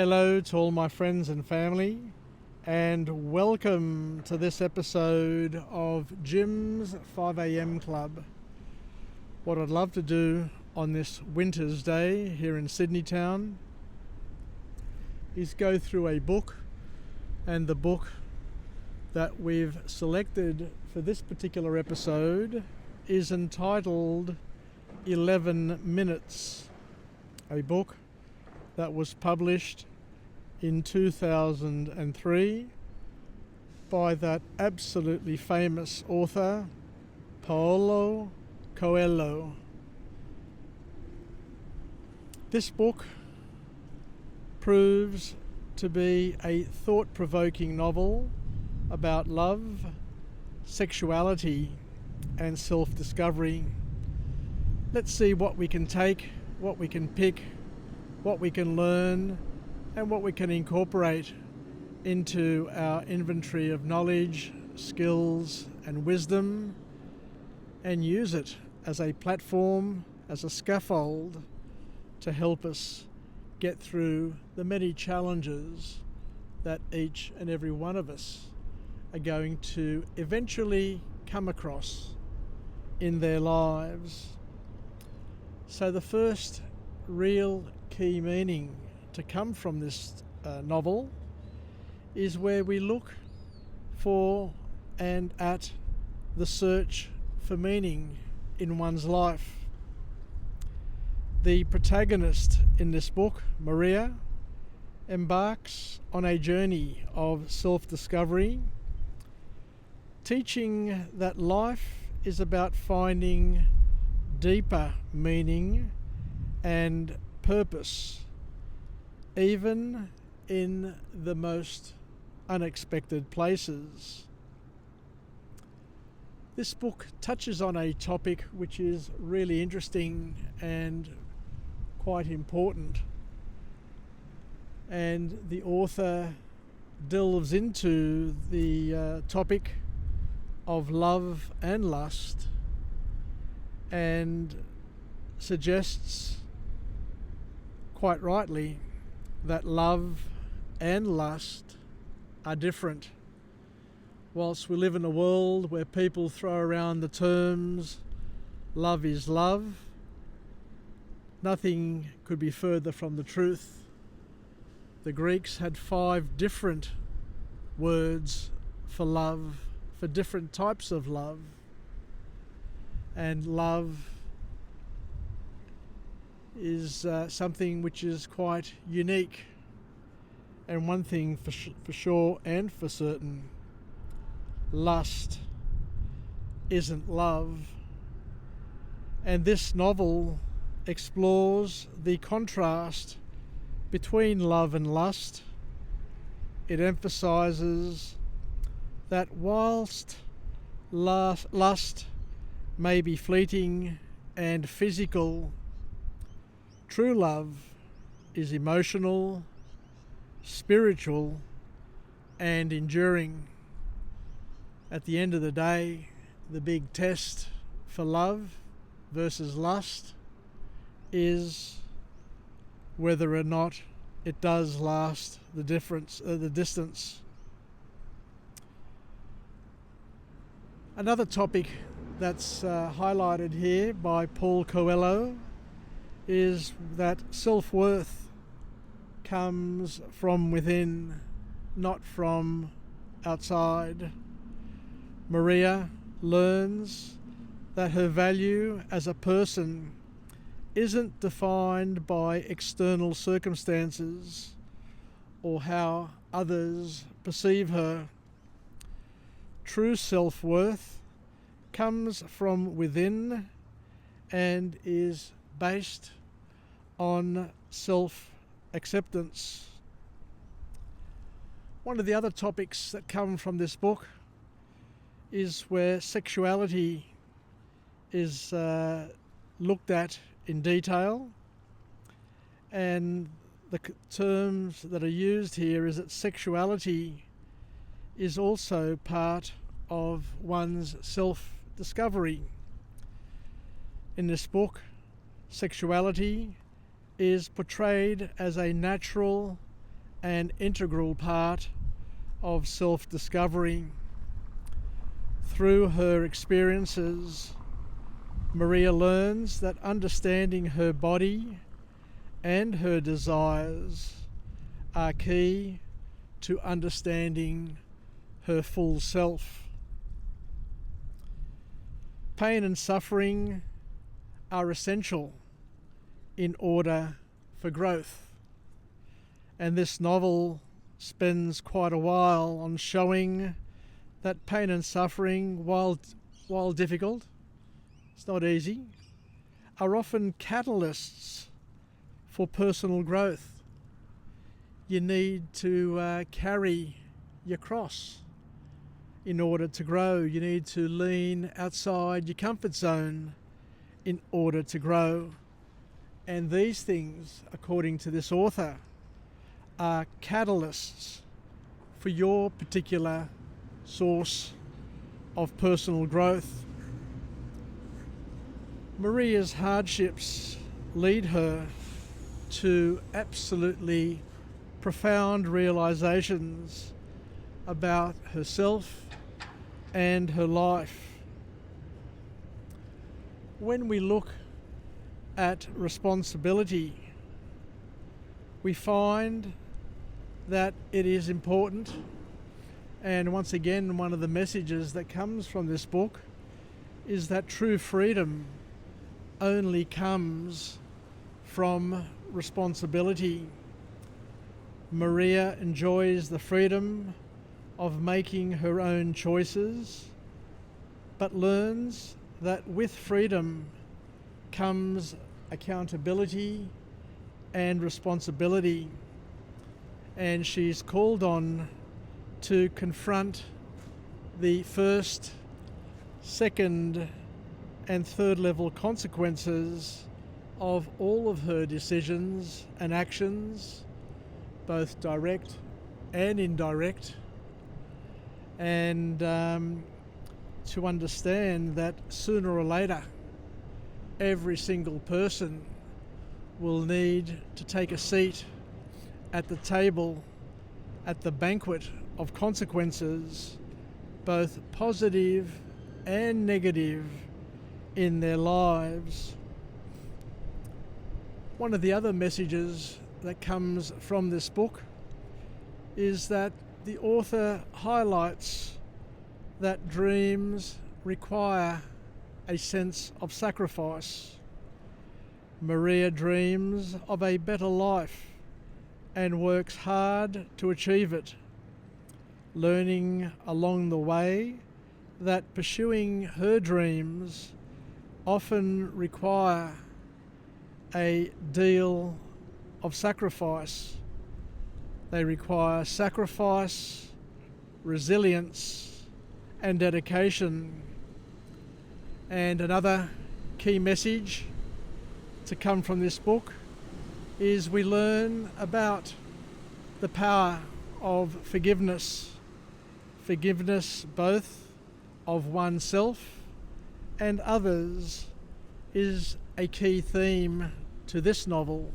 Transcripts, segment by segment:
Hello to all my friends and family, and welcome to this episode of Jim's 5am Club. What I'd love to do on this winter's day here in Sydney town is go through a book, and the book that we've selected for this particular episode is entitled 11 Minutes, a book that was published in 2003 by that absolutely famous author, Paulo Coelho. This book proves to be a thought-provoking novel about love, sexuality, and self-discovery. Let's see what we can take, what we can pick, what we can learn, and what we can incorporate into our inventory of knowledge, skills, and wisdom, and use it as a platform, as a scaffold to help us get through the many challenges that each and every one of us are going to eventually come across in their lives. So the first real key meaning to come from this novel is where we look for and at the search for meaning in one's life. The protagonist in this book, Maria, embarks on a journey of self-discovery, teaching that life is about finding deeper meaning and purpose, even in the most unexpected places. This book touches on a topic which is really interesting and quite important, and the author delves into the topic of love and lust and suggests quite rightly that love and lust are different. Whilst we live in a world where people throw around the terms love is love, nothing could be further from the truth. The Greeks had 5 different words for love, for different types of love. And love is something which is quite unique. And one thing for sure and for certain, lust isn't love. And this novel explores the contrast between love and lust. It emphasizes that whilst lust may be fleeting and physical, true love is emotional, spiritual, and enduring. At the end of the day, the big test for love versus lust is whether or not it does last the distance. Another topic that's highlighted here by Paul Coelho is that self-worth comes from within, not from outside. Maria learns that her value as a person isn't defined by external circumstances or how others perceive her. True self-worth comes from within and is based on self-acceptance. One of the other topics that come from this book is where sexuality is looked at in detail, and the terms that are used here is that sexuality is also part of one's self-discovery. In this book, sexuality is portrayed as a natural an integral part of self-discovery. Through her experiences, Maria learns that understanding her body and her desires are key to understanding her full self. Pain and suffering are essential in order for growth. And this novel spends quite a while on showing that pain and suffering, while difficult, it's not easy, are often catalysts for personal growth. You need to carry your cross in order to grow. You need to lean outside your comfort zone in order to grow. And these things, according to this author, are catalysts for your particular source of personal growth. Maria's hardships lead her to absolutely profound realizations about herself and her life. When we look at responsibility, we find that it is important, and once again, one of the messages that comes from this book is that true freedom only comes from responsibility. Maria enjoys the freedom of making her own choices, but learns that with freedom comes accountability and responsibility, and she's called on to confront the first, second, and third level consequences of all of her decisions and actions, both direct and indirect, and to understand that sooner or later every single person will need to take a seat at the table, at the banquet of consequences, both positive and negative, in their lives. One of the other messages that comes from this book is that the author highlights that dreams require a sense of sacrifice. Maria dreams of a better life and works hard to achieve it, learning along the way that pursuing her dreams often require a deal of sacrifice. They require sacrifice, resilience, and dedication. And another key message to come from this book is we learn about the power of forgiveness. Forgiveness both of oneself and others is a key theme to this novel.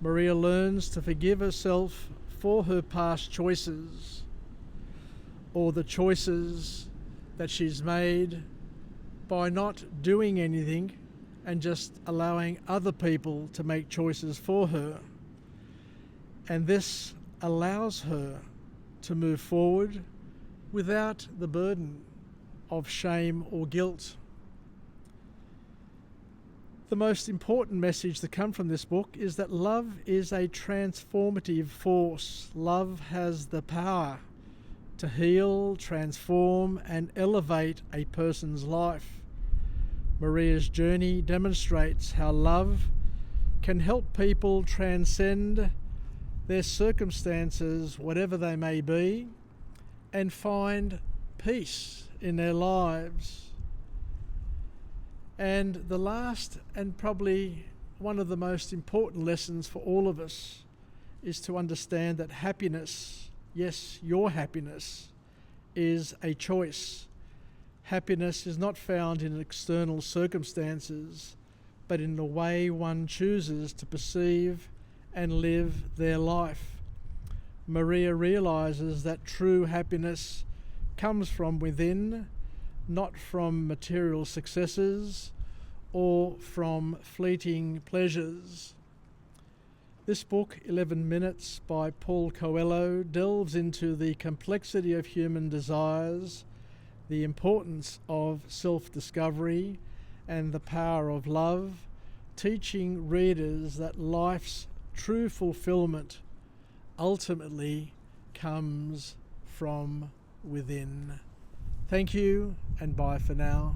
Maria learns to forgive herself for her past choices, or the choices that she's made by not doing anything and just allowing other people to make choices for her. And this allows her to move forward without the burden of shame or guilt. The most important message to come from this book is that love is a transformative force. Love has the power to heal, transform, and elevate a person's life. Maria's journey demonstrates how love can help people transcend their circumstances, whatever they may be, and find peace in their lives. And the last, and probably one of the most important lessons for all of us, is to understand that happiness, yes, your happiness, is a choice. Happiness is not found in external circumstances, but in the way one chooses to perceive and live their life. Maria realizes that true happiness comes from within, not from material successes or from fleeting pleasures. This book, 11 Minutes by Paulo Coelho, delves into the complexity of human desires, the importance of self-discovery, and the power of love, teaching readers that life's true fulfillment ultimately comes from within. Thank you, and bye for now.